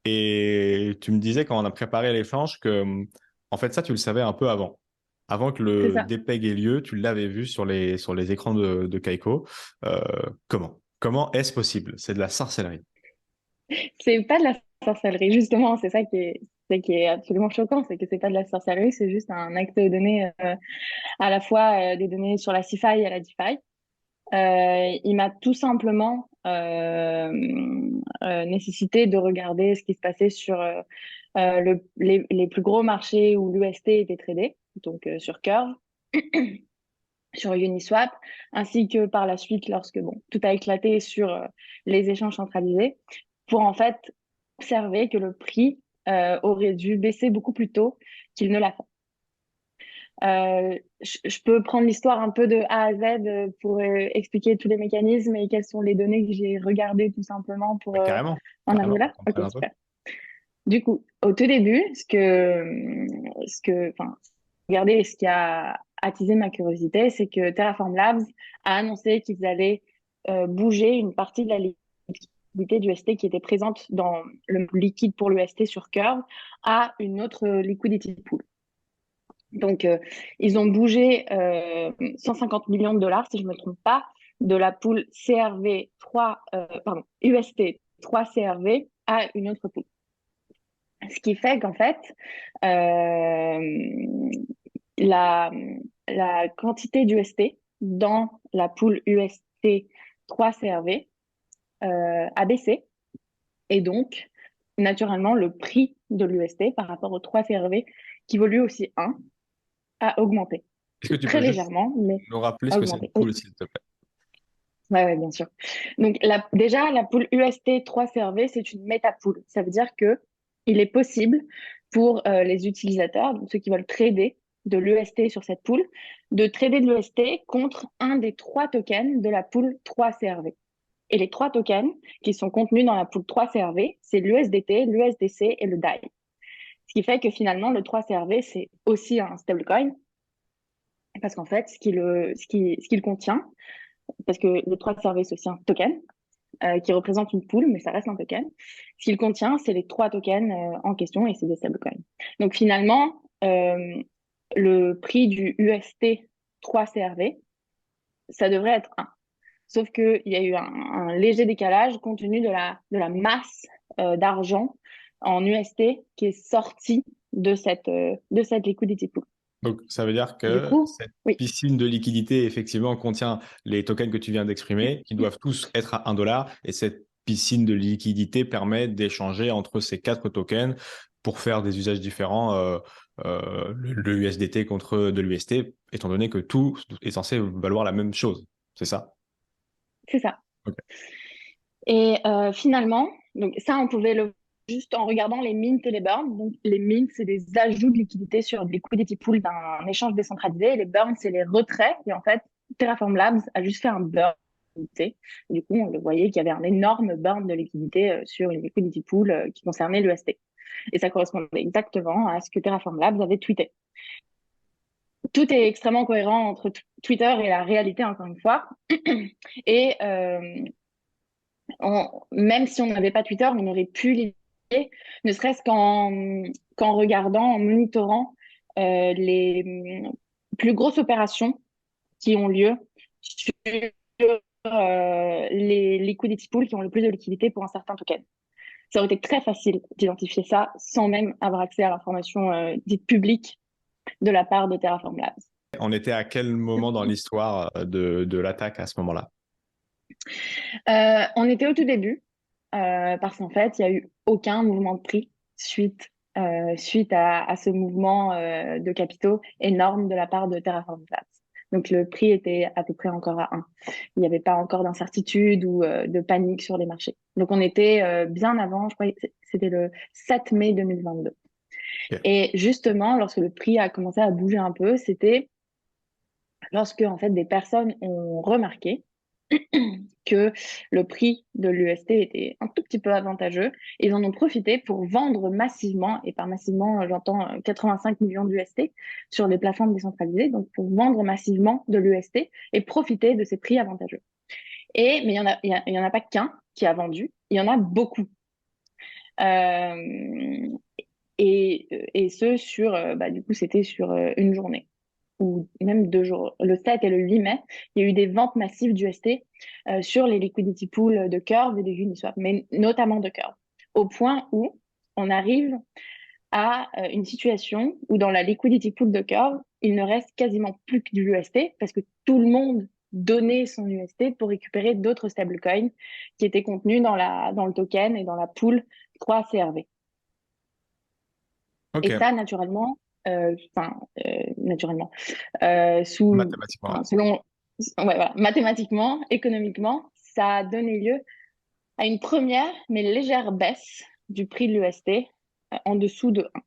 Et tu me disais quand on a préparé l'échange que, en fait, ça, tu le savais un peu avant. Avant que C'est le ça. dépeg ait lieu, tu l'avais vu sur les écrans de Kaiko. Euh, comment est-ce possible? C'est de la sorcellerie. C'est pas de la sorcellerie, justement, c'est ça qui est absolument choquant, c'est que c'est pas de la sorcellerie, c'est juste un accès aux données, à la fois des données sur la CeFi et la DeFi. Il m'a tout simplement nécessité de regarder ce qui se passait sur les plus gros marchés où l'UST était tradé, donc sur Curve, sur Uniswap, ainsi que par la suite lorsque tout a éclaté sur les échanges centralisés, pour en fait observer que le prix aurait dû baisser beaucoup plus tôt qu'il ne l'a fait. Je peux prendre l'histoire un peu de A à Z pour expliquer tous les mécanismes et quelles sont les données que j'ai regardées tout simplement pour Ouais, carrément, en carrément, arriver pour là. qu'on Ok, comprenne un peu. super. Du coup, au tout début, enfin, regardez, ce qui a attisé ma curiosité, c'est que Terraform Labs a annoncé qu'ils allaient bouger une partie de la liquidité du ST qui était présente dans le liquide pour l'UST sur Curve à une autre liquidity pool. Donc, ils ont bougé 150 millions de dollars, si je ne me trompe pas, de la pool CRV 3, pardon, UST 3 CRV à une autre pool. Ce qui fait qu'en fait, euh, la, la quantité d'UST dans la pool UST 3 CRV a baissé. Et donc, naturellement, le prix de l'UST par rapport au 3 CRV, qui vaut lui aussi 1, a augmenté. Est-ce que tu Très peux juste légèrement, mais nous rappeler ce a que c'est une augmenté. pool, Oui, s'il te plaît? ouais, ouais, bien sûr. Donc, déjà, la pool UST 3 CRV, c'est une métapool. Ça veut dire que il est possible pour les utilisateurs, donc ceux qui veulent trader de l'UST sur cette pool, de trader de l'UST contre un des 3 tokens de la pool 3 CRV. Et les 3 tokens qui sont contenus dans la pool 3 CRV, c'est l'USDT, l'USDC et le DAI. Ce qui fait que finalement, le 3 CRV, c'est aussi un stablecoin, parce qu'en fait, ce qu'il contient, parce que le 3 CRV, c'est aussi un token, qui représente une pool, mais ça reste un token. Ce qu'il contient, c'est les 3 tokens en question et c'est des stablecoins. Donc finalement, le prix du UST 3 CRV, ça devrait être 1. Sauf qu'il y a eu un léger décalage compte tenu de la masse d'argent en UST qui est sortie de cette liquidity pool. Donc, ça veut dire Du que coup, cette oui, piscine de liquidité, effectivement, contient les tokens que tu viens d'exprimer, qui doivent tous être à 1 dollar. Et cette piscine de liquidité permet d'échanger entre ces 4 tokens pour faire des usages différents, le USDT contre de l'UST, étant donné que tout est censé valoir la même chose. C'est ça? c'est ça. Ok. Et finalement, donc ça, on pouvait le juste en regardant les mints et les burns. Donc, les mints, c'est des ajouts de liquidité sur le liquidity pool d'un échange décentralisé. Et les burns, c'est les retraits. Et en fait, Terraform Labs a juste fait un burn de liquidité. Et du coup, on le voyait qu'il y avait un énorme burn de liquidité sur une liquidity pool qui concernait l'UST. Et ça correspondait exactement à ce que Terraform Labs avait tweeté. Tout est extrêmement cohérent entre Twitter et la réalité, encore une fois. Et même si on n'avait pas Twitter, on aurait pu l'identifier, ne serait-ce qu'en regardant, en monitorant les plus grosses opérations qui ont lieu sur les liquidity pools qui ont le plus de liquidité pour un certain token. Ça aurait été très facile d'identifier ça sans même avoir accès à l'information dite publique de la part de Terraform Labs. On était à quel moment dans l'histoire de l'attaque à ce moment-là? On était au tout début, parce qu'en fait, il n'y a eu aucun mouvement de prix suite à ce mouvement de capitaux énorme de la part de Terraform Labs. Donc le prix était à peu près encore à 1. Il n'y avait pas encore d'incertitude ou de panique sur les marchés. Donc on était bien avant, je crois que c'était le 7 mai 2022. Ok. Et justement, lorsque le prix a commencé à bouger un peu, c'était lorsque en fait des personnes ont remarqué que le prix de l'UST était un tout petit peu avantageux. Ils en ont profité pour vendre massivement, et par massivement, j'entends 85 millions d'UST sur les plateformes décentralisées, donc pour vendre massivement de l'UST et profiter de ces prix avantageux. Mais il y en a pas qu'un qui a vendu, il y en a beaucoup. Euh, et ce sur, du coup, c'était sur une journée ou même 2 jours. Le 7 et le 8 mai, il y a eu des ventes massives d'UST sur les liquidity pools de Curve et de Uniswap, mais notamment de Curve, au point où on arrive à une situation où dans la liquidity pool de Curve, il ne reste quasiment plus que du UST parce que tout le monde donnait son UST pour récupérer d'autres stablecoins qui étaient contenus dans le token et dans la pool 3CRV. Ok. Et ça, naturellement, naturellement, Mathématiquement, ouais. selon, ouais, voilà, mathématiquement, économiquement, ça a donné lieu à une première mais légère baisse du prix de l'UST en dessous de 1.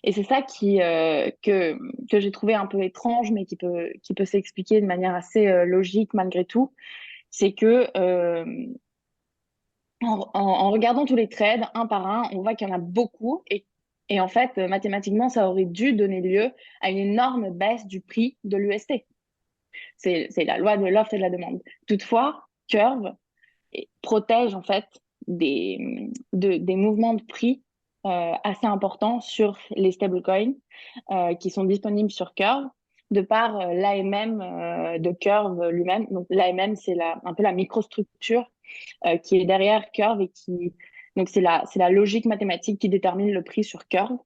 Et c'est ça que j'ai trouvé un peu étrange, mais qui peut s'expliquer de manière assez logique malgré tout. C'est que en regardant tous les trades un par un, on voit qu'il y en a beaucoup et en fait, mathématiquement, ça aurait dû donner lieu à une énorme baisse du prix de l'UST. C'est la loi de l'offre et de la demande. Toutefois, Curve protège en fait des mouvements de prix assez importants sur les stablecoins qui sont disponibles sur Curve de par l'AMM de Curve lui-même. Donc l'AMM, c'est un peu la microstructure qui est derrière Curve et donc c'est la logique mathématique qui détermine le prix sur Curve.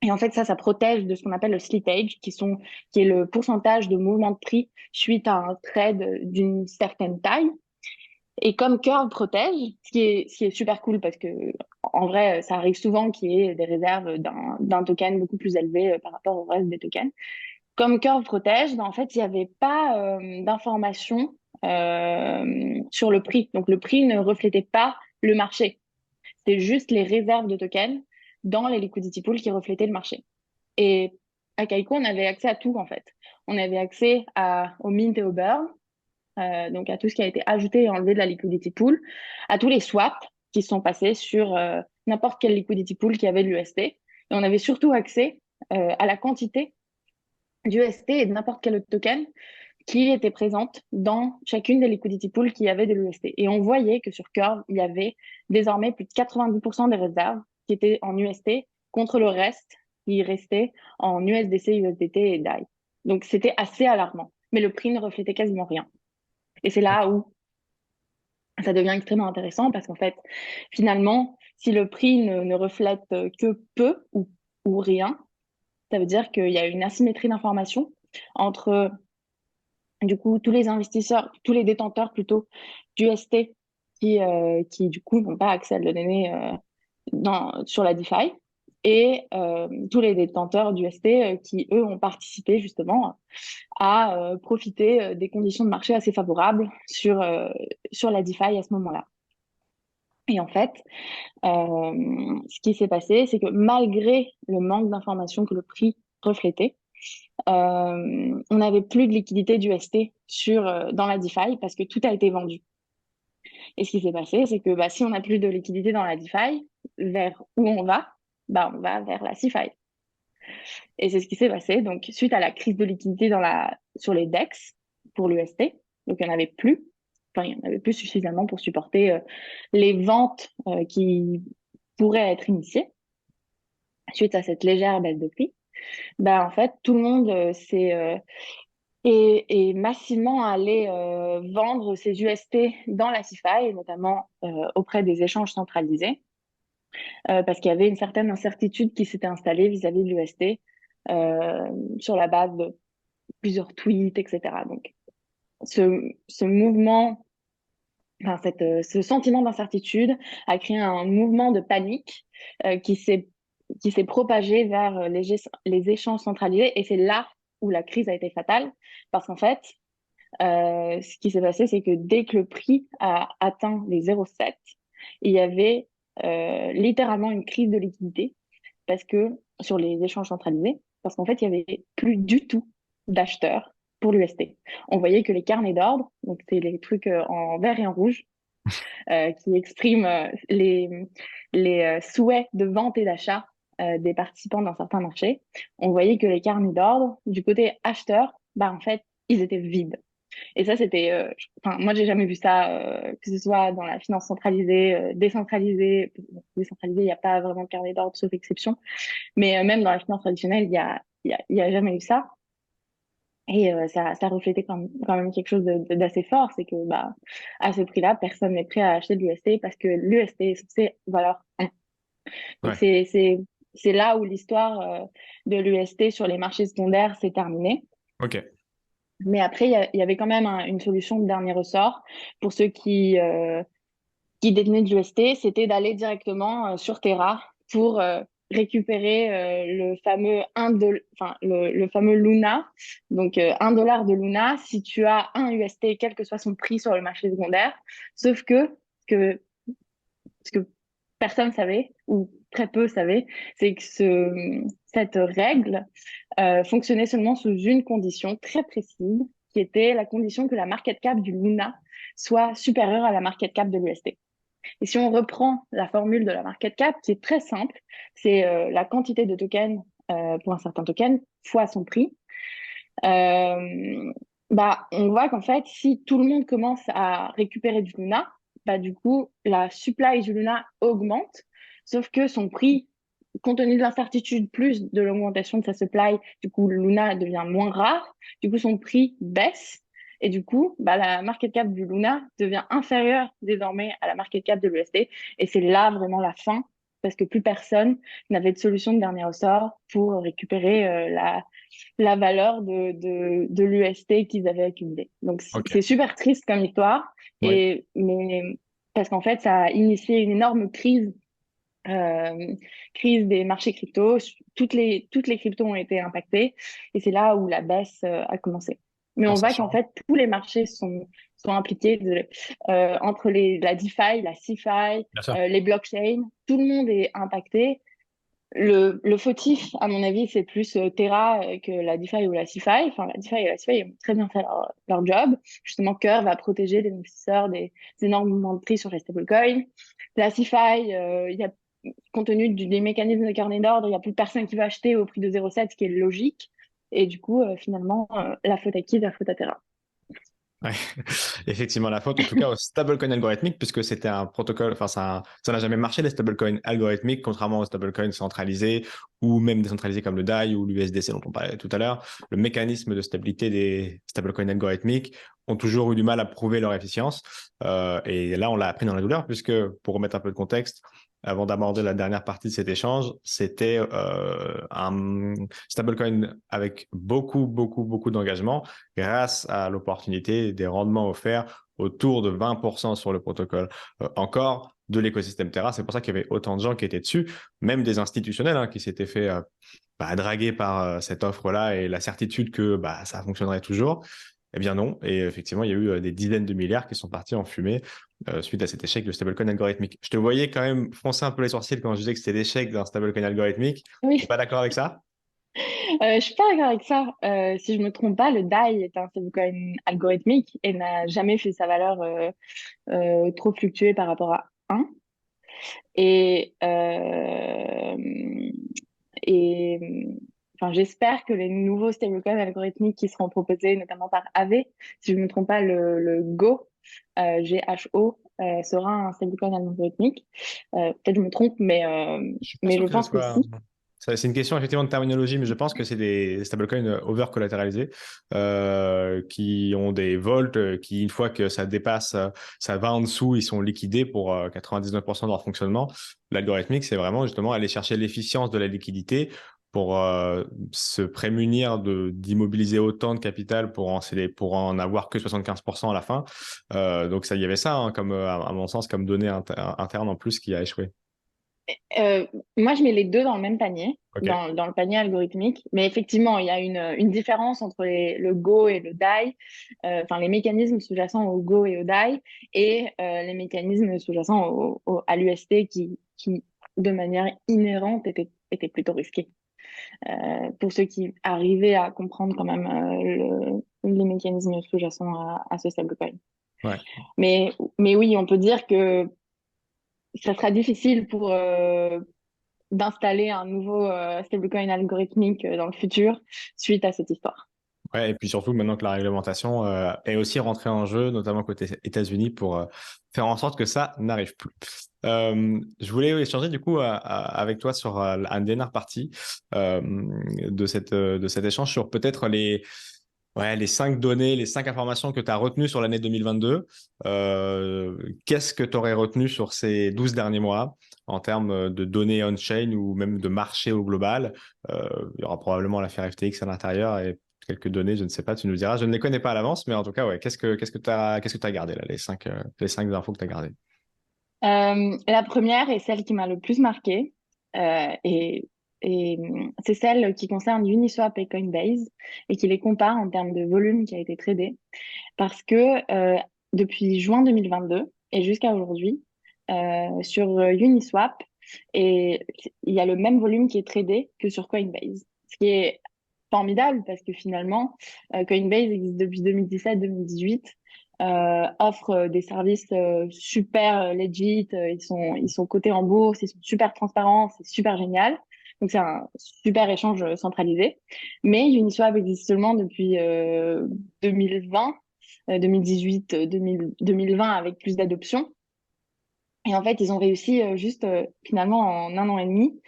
Et en fait, ça protège de ce qu'on appelle le slippage, qui est le pourcentage de mouvement de prix suite à un trade d'une certaine taille. Et comme Curve protège, ce qui est super cool parce que en vrai, ça arrive souvent qu'il y ait des réserves d'un token beaucoup plus élevé par rapport au reste des tokens. Comme Curve protège, ben, en fait, il n'y avait pas d'informations sur le prix. Donc, le prix ne reflétait pas le marché. C'était juste les réserves de tokens dans les liquidity pools qui reflétaient le marché. Et à Kaiko, on avait accès à tout, en fait. On avait accès au mint et au burn, donc à tout ce qui a été ajouté et enlevé de la liquidity pool, à tous les swaps qui sont passés sur n'importe quel liquidity pool qui avait de l'UST. Et on avait surtout accès à la quantité d'UST et de n'importe quel autre token qui était présente dans chacune des liquidity pools qui avaient de l'UST. Et on voyait que sur Curve, il y avait désormais plus de 90% des réserves qui étaient en UST contre le reste qui restait en USDC, USDT et DAI. Donc c'était assez alarmant. Mais le prix ne reflétait quasiment rien. Et c'est Ok. là où ça devient extrêmement intéressant parce qu'en fait, finalement, si le prix ne reflète que peu ou rien, ça veut dire qu'il y a une asymétrie d'information entre, du coup, tous les investisseurs, tous les détenteurs plutôt d'UST qui, du coup, n'ont pas accès à la donnée sur la DeFi et tous les détenteurs d'UST qui, eux, ont participé justement à profiter des conditions de marché assez favorables sur la DeFi à ce moment-là. Et en fait, ce qui s'est passé, c'est que malgré le manque d'informations que le prix reflétait, on n'avait plus de liquidité d'UST dans la DeFi parce que tout a été vendu. Et ce qui s'est passé, c'est que si on n'a plus de liquidité dans la DeFi, vers où on va? On va vers la CeFi. Et c'est ce qui s'est passé. Donc, suite à la crise de liquidité sur les DEX pour l'UST, donc il n'y en avait plus. Enfin, il n'y en avait plus suffisamment pour supporter les ventes qui pourraient être initiées suite à cette légère baisse de prix. En fait, tout le monde est massivement allé vendre ses UST dans la CeFi, et notamment auprès des échanges centralisés, parce qu'il y avait une certaine incertitude qui s'était installée vis-à-vis de l'UST sur la base de plusieurs tweets, etc. Donc, ce mouvement, ce sentiment d'incertitude a créé un mouvement de panique qui s'est propagé vers les échanges centralisés. Et c'est là où la crise a été fatale, parce qu'en fait, ce qui s'est passé, c'est que dès que le prix a atteint les 0,7, il y avait littéralement une crise de liquidité parce que sur les échanges centralisés, parce qu'en fait, il y avait plus du tout d'acheteurs pour l'UST. On voyait que les carnets d'ordre, donc c'est les trucs en vert et en rouge, qui expriment les souhaits de vente et d'achat des participants dans certains marchés. On voyait que les carnets d'ordre, du côté acheteur, bah, en fait, ils étaient vides. Et ça, c'était, enfin, moi, j'ai jamais vu ça, que ce soit dans la finance centralisée, décentralisée. Décentralisée, il n'y a pas vraiment de carnet d'ordre, sauf exception. Mais même dans la finance traditionnelle, il y a jamais eu ça. Et ça reflétait quand même quelque chose d'assez fort, c'est que bah, à ce prix-là, personne n'est prêt à acheter de l'UST parce que l'UST est censé valoir 1. Donc Ouais. c'est là où l'histoire de l'UST sur les marchés secondaires s'est terminée. Ok. Mais après, il y avait quand même une solution de dernier ressort pour ceux qui détenaient de l'UST, c'était d'aller directement sur Terra pour récupérer le fameux enfin, le fameux Luna. Donc, $1 de Luna si tu as un UST, quel que soit son prix sur le marché secondaire. Sauf que ce que personne savait, ou très peu savait, c'est que cette règle fonctionnait seulement sous une condition très précise, qui était la condition que la market cap du Luna soit supérieure à la market cap de l'UST. Et si on reprend la formule de la market cap, qui est très simple, c'est la quantité de tokens pour un certain token fois son prix. Bah, on voit qu'en fait, si tout le monde commence à récupérer du Luna, bah, du coup, la supply du Luna augmente, sauf que son prix, compte tenu de l'incertitude plus de l'augmentation de sa supply, du coup, le Luna devient moins rare, du coup, son prix baisse, et du coup, bah, la market cap du Luna devient inférieure désormais à la market cap de l'USD, et c'est là vraiment la fin, parce que plus personne n'avait de solution de dernier ressort pour récupérer la valeur de l'UST qu'ils avaient accumulé. Donc, Ok. c'est super triste comme histoire, Oui. mais parce qu'en fait, ça a initié une énorme crise des marchés crypto. Toutes les cryptos ont été impactées et c'est là où la baisse a commencé. Mais En on voit qu'en sachant. fait, tous les marchés sont impliqués entre la DeFi, la CeFi, Bien sûr. les blockchains. Tout le monde est impacté. Le fautif, à mon avis, c'est plus Terra que la DeFi ou la CeFi. Enfin, la DeFi et la CeFi ont très bien fait leur job. Justement, Curve va protéger les investisseurs des énormes mouvements de prix sur les stablecoins. La CeFi, compte tenu des mécanismes de carnet d'ordre, il n'y a plus personne qui va acheter au prix de 0,7, ce qui est logique. Et du coup, finalement, la faute à qui? La faute à Terra. Ouais. Effectivement, la faute, en tout cas, au stablecoin algorithmique, puisque c'était un protocole, enfin, ça n'a jamais marché, les stablecoins algorithmiques, contrairement aux stablecoins centralisés ou même décentralisés comme le DAI ou l'USDC dont on parlait tout à l'heure. Le mécanisme de stabilité des stablecoins algorithmiques ont toujours eu du mal à prouver leur efficience. Et là, on l'a appris dans la douleur, puisque, pour remettre un peu de contexte, avant d'aborder la dernière partie de cet échange, c'était un stablecoin avec beaucoup d'engagement grâce à l'opportunité des rendements offerts autour de 20% sur le protocole encore de l'écosystème Terra. C'est pour ça qu'il y avait autant de gens qui étaient dessus, même des institutionnels qui s'étaient fait draguer par cette offre-là et la certitude que ça fonctionnerait toujours. Eh bien non, et effectivement, il y a eu des dizaines de milliards qui sont partis en fumée suite à cet échec de stablecoin algorithmique. Je te voyais quand même froncer un peu les sourcils quand je disais que c'était l'échec d'un stablecoin algorithmique. Tu n'es Oui, pas d'accord avec ça? je suis pas d'accord avec ça. Si je me trompe pas, le DAI est un stablecoin algorithmique et n'a jamais fait sa valeur trop fluctuer par rapport à 1. Et, et enfin, j'espère que les nouveaux stablecoins algorithmiques qui seront proposés, notamment par Aave, si je ne me trompe pas, le Go, Gho, sera un stablecoin algorithmique. Peut-être je me trompe, Je suis pas mais sûr je que ce pense que soit. si. C'est une question effectivement de terminologie, mais je pense que c'est des stablecoins over-collatéralisés qui ont des volts qui, une fois que ça dépasse, ça va en dessous, ils sont liquidés pour 99% de leur fonctionnement. L'algorithmique, c'est vraiment justement aller chercher l'efficience de la liquidité pour se prémunir d'immobiliser autant de capital pour en avoir que 75% à la fin. Donc ça, il y avait ça, comme, à mon sens, comme donnée interne en plus qui a échoué. Euh, Moi, je mets les deux dans le même panier, Ok. dans le panier algorithmique. Mais effectivement, il y a une différence entre le Go et le DAI, enfin les mécanismes sous-jacents au Go et au DAI, et les mécanismes sous-jacents à l'UST qui, de manière inhérente, étaient plutôt risqués. Pour ceux qui arrivaient à comprendre quand même les mécanismes sous-jacents à ce stablecoin. Ouais. Mais oui, on peut dire que ça sera difficile d'installer un nouveau stablecoin algorithmique dans le futur suite à cette histoire. Ouais, et puis surtout maintenant que la réglementation est aussi rentrée en jeu, notamment côté États-Unis, pour faire en sorte que ça n'arrive plus. Je voulais échanger du coup avec toi sur une dernière partie de cet échange sur peut-être les 5 données, les 5 informations que tu as retenues sur l'année 2022. Qu'est-ce que tu aurais retenu sur ces 12 derniers mois en termes de données on-chain ou même de marché au global? Il y aura probablement l'affaire FTX à l'intérieur et quelques données, je ne sais pas, tu nous diras. Je ne les connais pas à l'avance, mais en tout cas, ouais, qu'est-ce que tu as gardé là, les cinq infos que tu as gardées? La première est celle qui m'a le plus marquée, c'est celle qui concerne Uniswap et Coinbase et qui les compare en termes de volume qui a été tradé. Parce que depuis juin 2022 et jusqu'à aujourd'hui, sur Uniswap, et il y a le même volume qui est tradé que sur Coinbase. Ce qui est formidable parce que finalement, Coinbase existe depuis 2017-2018, offre des services super legit, ils sont cotés en bourse, ils sont super transparents, c'est super génial. Donc c'est un super échange centralisé. Mais Uniswap existe seulement depuis 2020, 2018, 2020 avec plus d'adoption. Et en fait, ils ont réussi juste finalement en un an et demi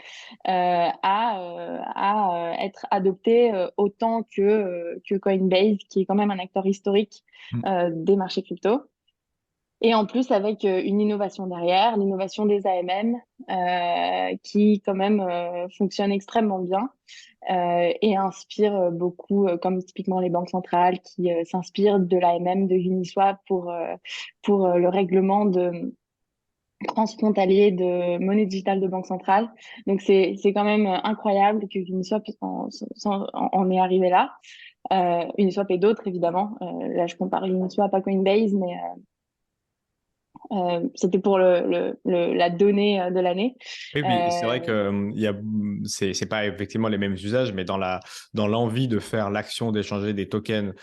à être adopté autant que Coinbase, qui est quand même un acteur historique Mm. des marchés crypto. Et en plus, avec une innovation derrière, l'innovation des AMM, qui quand même fonctionne extrêmement bien et inspire beaucoup, comme typiquement les banques centrales qui s'inspirent de l'AMM de Uniswap pour le règlement transfrontalier de monnaie digitale de banque centrale. Donc c'est quand même incroyable que Uniswap en est arrivé là. Uniswap et d'autres évidemment. Là je compare Uniswap à Coinbase, mais c'était pour la donnée de l'année. Oui, puis c'est vrai Euh, que c'est pas effectivement les mêmes usages, mais dans l'envie de faire l'action d'échanger des tokens,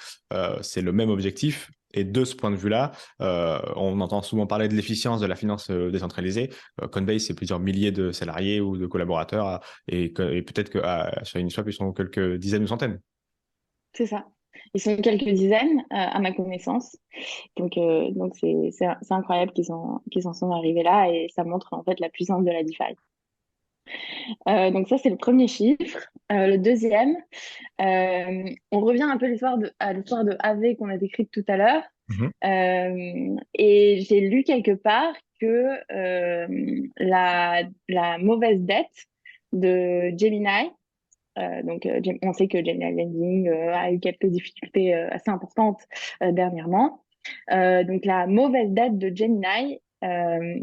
c'est le même objectif. Et de ce point de vue-là, on entend souvent parler de l'efficience de la finance décentralisée. Coinbase, c'est plusieurs milliers de salariés ou de collaborateurs, et peut-être que sur Uniswap, ils sont quelques dizaines ou centaines. c'est ça. Ils sont quelques dizaines à ma connaissance. Donc c'est incroyable qu'ils en sont arrivés là et ça montre en fait la puissance de la DeFi. Donc ça, c'est le premier chiffre. Le deuxième, on revient un peu à l'histoire de AV qu'on a décrite tout à l'heure. Mhm. Et j'ai lu quelque part que la mauvaise dette de Gemini, on sait que Gemini Lending a eu quelques difficultés assez importantes dernièrement. Donc la mauvaise dette de Gemini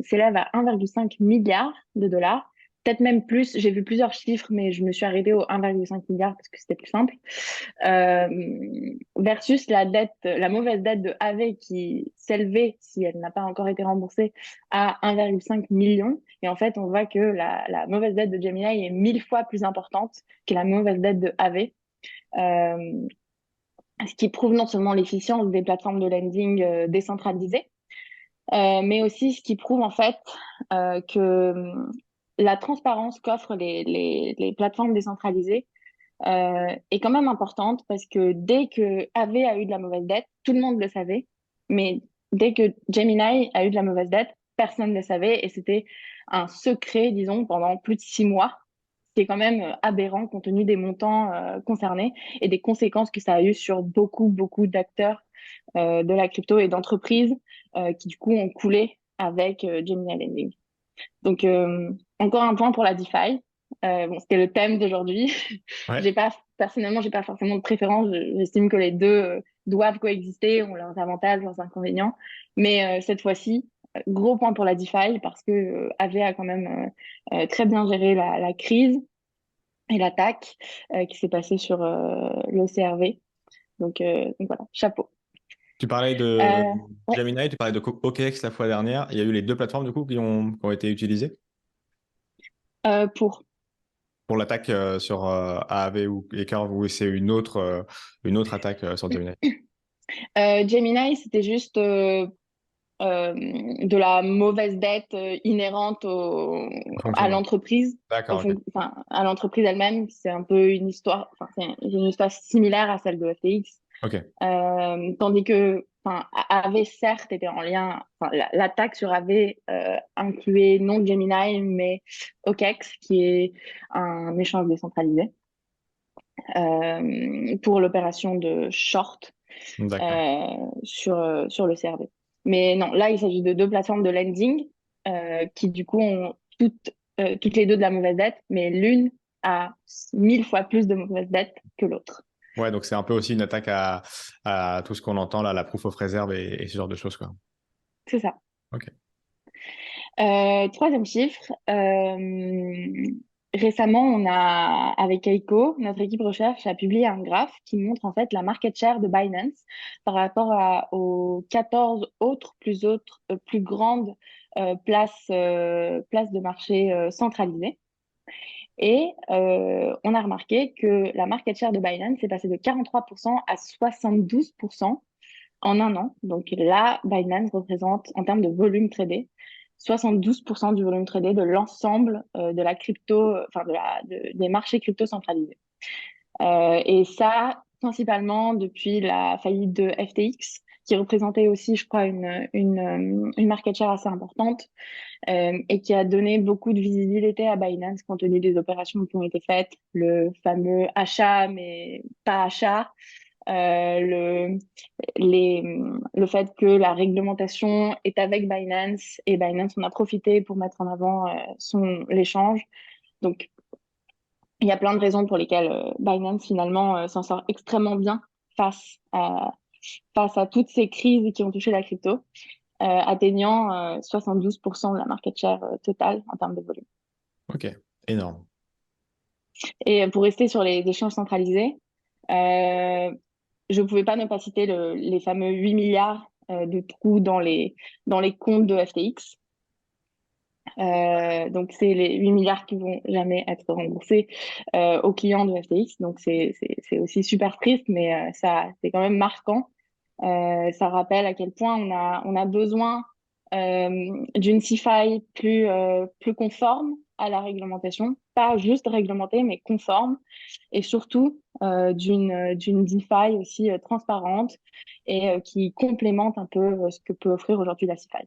s'élève à 1,5 milliard de dollars, peut-être même plus. J'ai vu plusieurs chiffres, mais je me suis arrêtée au 1,5 milliard parce que c'était plus simple. Euh, Versus la mauvaise dette de AV qui s'élevait, si elle n'a pas encore été remboursée, à 1,5 million. Et en fait, on voit que la mauvaise dette de Gemini est 1000 fois plus importante que la mauvaise dette de AV. Euh, Ce qui prouve non seulement l'efficience des plateformes de lending décentralisées, mais aussi ce qui prouve en fait que la transparence qu'offrent les plateformes décentralisées est quand même importante parce que dès que AV a eu de la mauvaise dette, tout le monde le savait, mais dès que Gemini a eu de la mauvaise dette, personne ne le savait et c'était un secret, disons, pendant plus de 6 mois, ce qui est quand même aberrant compte tenu des montants concernés et des conséquences que ça a eu sur beaucoup d'acteurs de la crypto et d'entreprises qui du coup ont coulé avec Gemini Lending. Donc, encore un point pour la DeFi. Bon, c'était le thème d'aujourd'hui. Ouais. Personnellement, j'ai pas forcément de préférence. J'estime que les deux doivent coexister, ont leurs avantages, leurs inconvénients. Mais cette fois-ci, gros point pour la DeFi parce que AV a quand même très bien géré la crise et l'attaque qui s'est passée sur le CRV. Donc voilà, chapeau. Tu parlais de Euh, ouais, Gemini, tu parlais de OKX la fois dernière. Il y a eu les deux plateformes du coup qui ont été utilisées pour pour l'attaque sur AAV et Curve, ou c'est une autre attaque sur Gemini. Gemini, c'était juste de la mauvaise dette inhérente En à fonctionnement. l'entreprise, D'accord, ok. enfin, à l'entreprise elle-même. C'est un peu une histoire, enfin, c'est une histoire similaire à celle de FTX. Ok. Tandis que enfin, AV, certes, était en lien, enfin, l'attaque sur AV incluait non Gemini, mais OKEx, qui est un échange décentralisé pour l'opération de short D'accord. sur le CRV. Mais non, là, il s'agit de deux plateformes de lending qui, du coup, ont toutes les deux de la mauvaise dette, mais l'une a 1000 fois plus de mauvaise dette que l'autre. Ouais, donc c'est un peu aussi une attaque à tout ce qu'on entend là, la proof of reserve et ce genre de choses, quoi. C'est ça. Ok. Troisième chiffre. Récemment, avec Keiko, notre équipe recherche a publié un graphe qui montre en fait la market share de Binance par rapport aux 14 plus grandes places de marché centralisées. Et on a remarqué que la market share de Binance est passée de 43% à 72% en un an. Donc là, Binance représente, en termes de volume tradé, 72% du volume tradé de l'ensemble de la crypto, enfin des marchés crypto centralisés. Et ça, principalement depuis la faillite de FTX, qui représentait aussi, je crois, une market share assez importante et qui a donné beaucoup de visibilité à Binance compte tenu des opérations qui ont été faites, le fameux achat, mais pas achat, le, le fait que la réglementation est avec Binance et Binance en a profité pour mettre en avant l'échange. Donc, il y a plein de raisons pour lesquelles Binance finalement s'en sort extrêmement bien face à, face à toutes ces crises qui ont touché la crypto, atteignant 72% de la market share totale en termes de volume. Ok. Énorme. Et pour rester sur les échanges centralisés, euh, je ne pouvais pas ne pas citer les fameux 8 milliards de trous dans les comptes de FTX. Donc, c'est les 8 milliards qui vont jamais être remboursés aux clients de FTX. Donc, c'est aussi super triste, mais c'est quand même marquant. Ça rappelle à quel point on a besoin d'une CeFi plus conforme à la réglementation, pas juste réglementée, mais conforme, et surtout d'une DeFi aussi transparente et qui complémente un peu ce que peut offrir aujourd'hui la CeFi.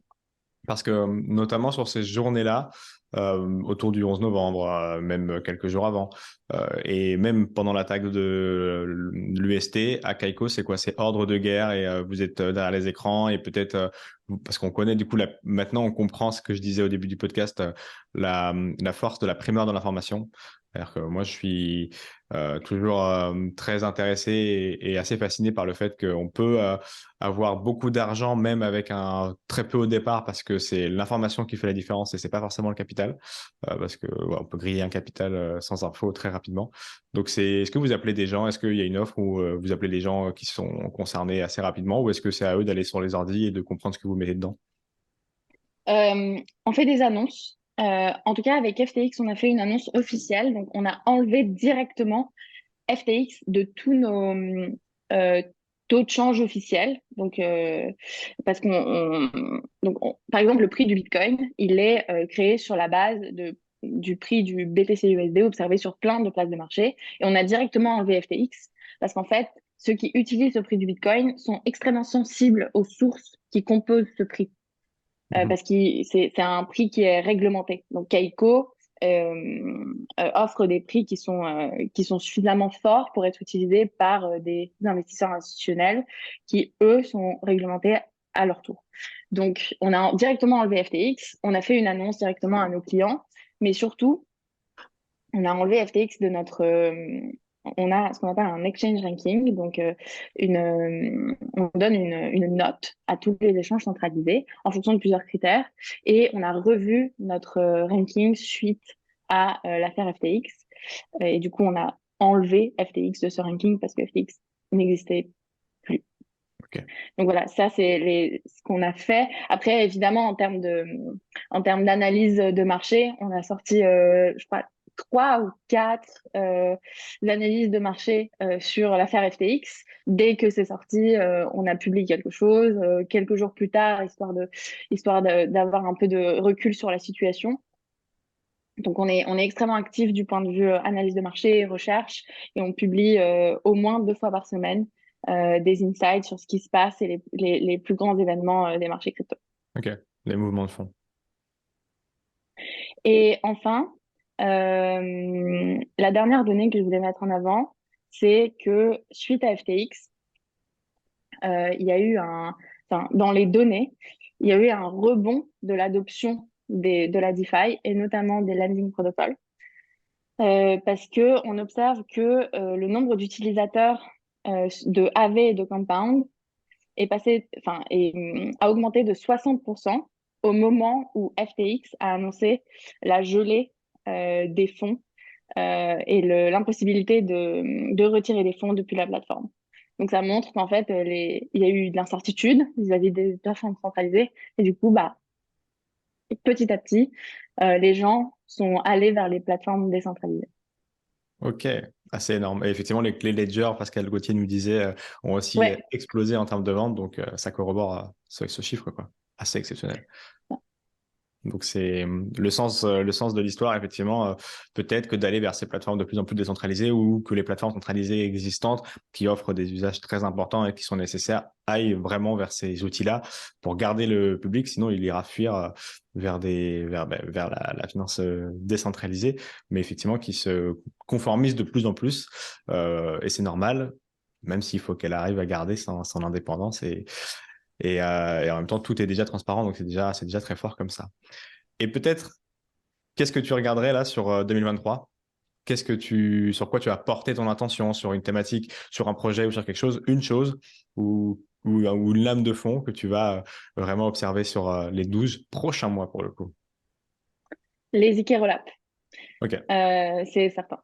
Parce que notamment sur ces journées-là, autour du 11 novembre, même quelques jours avant, et même pendant l'attaque de l'UST, à Kaiko, c'est quoi? C'est ordre de guerre et vous êtes derrière les écrans et peut-être, parce qu'on connaît du coup, maintenant on comprend ce que je disais au début du podcast, la force de la primeur de l'information. C'est-à-dire que moi, je suis toujours très intéressé et assez fasciné par le fait qu'on peut avoir beaucoup d'argent, même avec un très peu au départ, parce que c'est l'information qui fait la différence et c'est pas forcément le capital, parce que ouais, on peut griller un capital sans info très rapidement. Donc est-ce que vous appelez des gens, est-ce qu'il y a une offre où vous appelez les gens qui sont concernés assez rapidement, ou est-ce que c'est à eux d'aller sur les ordi et de comprendre ce que vous mettez dedans? On fait des annonces. En tout cas, avec FTX, on a fait une annonce officielle. Donc, on a enlevé directement FTX de tous nos euh, taux de change officiels. Donc, parce par exemple, le prix du Bitcoin, il est créé sur la base du prix du BTC USD observé sur plein de places de marché. Et on a directement enlevé FTX parce qu'en fait, ceux qui utilisent le prix du Bitcoin sont extrêmement sensibles aux sources qui composent ce prix. Mhm. Parce que c'est un prix qui est réglementé. Donc, Kaiko offre des prix qui sont suffisamment forts pour être utilisés par des investisseurs institutionnels qui, eux, sont réglementés à leur tour. Donc, on a directement enlevé FTX, on a fait une annonce directement à nos clients, mais surtout, on a enlevé FTX on a ce qu'on appelle un exchange ranking. Donc, on donne une note à tous les échanges centralisés en fonction de plusieurs critères. Et on a revu notre ranking suite à l'affaire FTX. Et du coup, on a enlevé FTX de ce ranking parce que FTX n'existait plus. Ok. Donc voilà, ça c'est ce qu'on a fait. Après, évidemment, en termes d'analyse de marché, on a sorti, je crois, 3 ou 4 analyses de marché sur l'affaire FTX. Dès que c'est sorti, on a publié quelque chose. Quelques jours plus tard, d'avoir un peu de recul sur la situation. Donc on est extrêmement actif du point de vue analyse de marché, recherche, et on publie au moins 2 fois par semaine des insights sur ce qui se passe et les plus grands événements des marchés crypto. Ok. Les mouvements de fond. Et enfin, la dernière donnée que je voulais mettre en avant, c'est que suite à FTX, il y a eu dans les données, il y a eu un rebond de l'adoption de la DeFi et notamment des lending protocols. Parce que on observe que le nombre d'utilisateurs de AV et de Compound a augmenté de 60% au moment où FTX a annoncé la gelée des fonds et l'impossibilité de retirer les fonds depuis la plateforme. Donc ça montre qu'en fait, il y a eu de l'incertitude vis-à-vis des plateformes centralisées et du coup, bah, petit à petit, les gens sont allés vers les plateformes décentralisées. Ok, assez énorme. Et effectivement, les clés Ledger, Pascal Gauthier nous disait, ont aussi Ouais. explosé en termes de vente. Donc, ça corrobore ce chiffre, quoi. Assez exceptionnel. Donc, c'est le sens de l'histoire, effectivement, peut-être que d'aller vers ces plateformes de plus en plus décentralisées ou que les plateformes centralisées existantes qui offrent des usages très importants et qui sont nécessaires aillent vraiment vers ces outils-là pour garder le public. Sinon, il ira fuir vers la finance décentralisée, mais effectivement, qui se conformise de plus en plus. Et c'est normal, même s'il faut qu'elle arrive à garder son indépendance et en même temps, tout est déjà transparent, donc c'est déjà très fort comme ça. Et peut-être, qu'est-ce que tu regarderais là sur 2023? Sur quoi tu as porté ton attention, sur une thématique, sur un projet ou sur quelque chose, une chose ou une lame de fond que tu vas vraiment observer sur les 12 prochains mois pour le coup? Les Ikerolap, Ok, c'est certain.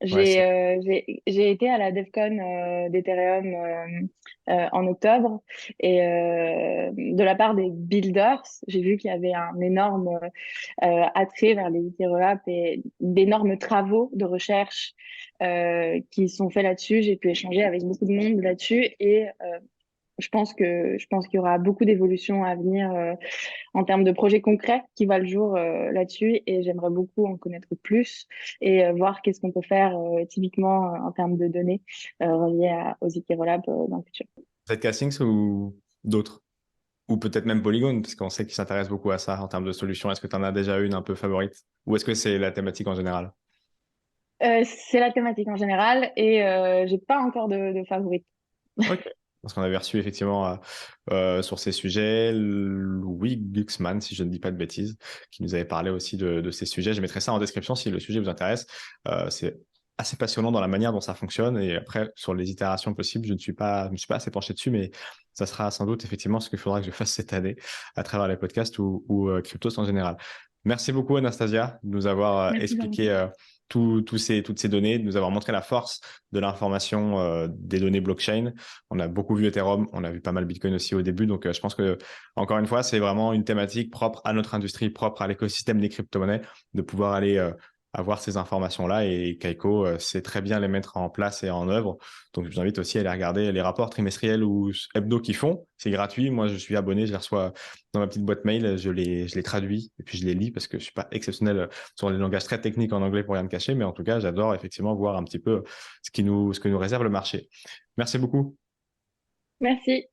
ouais, J'ai été à la DevCon d'Ethereum en octobre et de la part des builders, j'ai vu qu'il y avait un énorme attrait vers les Ethereum et d'énormes travaux de recherche qui sont faits là-dessus. J'ai pu échanger avec beaucoup de monde là-dessus et je pense qu'il y aura beaucoup d'évolutions à venir en termes de projets concrets qui voient le jour là-dessus et j'aimerais beaucoup en connaître plus et voir qu'est-ce qu'on peut faire typiquement en termes de données reliées aux Ethereum dans le futur. Zcastings ou d'autres? Ou peut-être même Polygon, parce qu'on sait qu'ils s'intéressent beaucoup à ça en termes de solutions. Est-ce que tu en as déjà une un peu favorite? Ou est-ce que c'est la thématique en général? C'est la thématique en général et j'ai pas encore de favorite. Ok. Parce qu'on avait reçu effectivement sur ces sujets Louis Glucksmann, si je ne dis pas de bêtises, qui nous avait parlé aussi de ces sujets. Je mettrai ça en description si le sujet vous intéresse. C'est assez passionnant dans la manière dont ça fonctionne. Et après, sur les itérations possibles, je ne me suis pas assez penché dessus, mais ça sera sans doute effectivement ce qu'il faudra que je fasse cette année à travers les podcasts ou Cryptos en général. Merci beaucoup, Anastasia, de nous avoir Merci expliqué Valentin. toutes ces données, de nous avoir montré la force de l'information des données blockchain. On a beaucoup vu Ethereum, on a vu pas mal Bitcoin aussi au début. Donc, je pense que, encore une fois, c'est vraiment une thématique propre à notre industrie, propre à l'écosystème des crypto-monnaies, de pouvoir aller avoir ces informations-là. Et Kaiko sait très bien les mettre en place et en œuvre. Donc, je vous invite aussi à aller regarder les rapports trimestriels ou hebdo qu'ils font. C'est gratuit. Moi, je suis abonné, je les reçois dans ma petite boîte mail. Je les traduis et puis je les lis parce que je suis pas exceptionnel sur les langages très techniques en anglais pour rien me cacher. Mais en tout cas, j'adore effectivement voir un petit peu ce que nous réserve le marché. Merci beaucoup. Merci.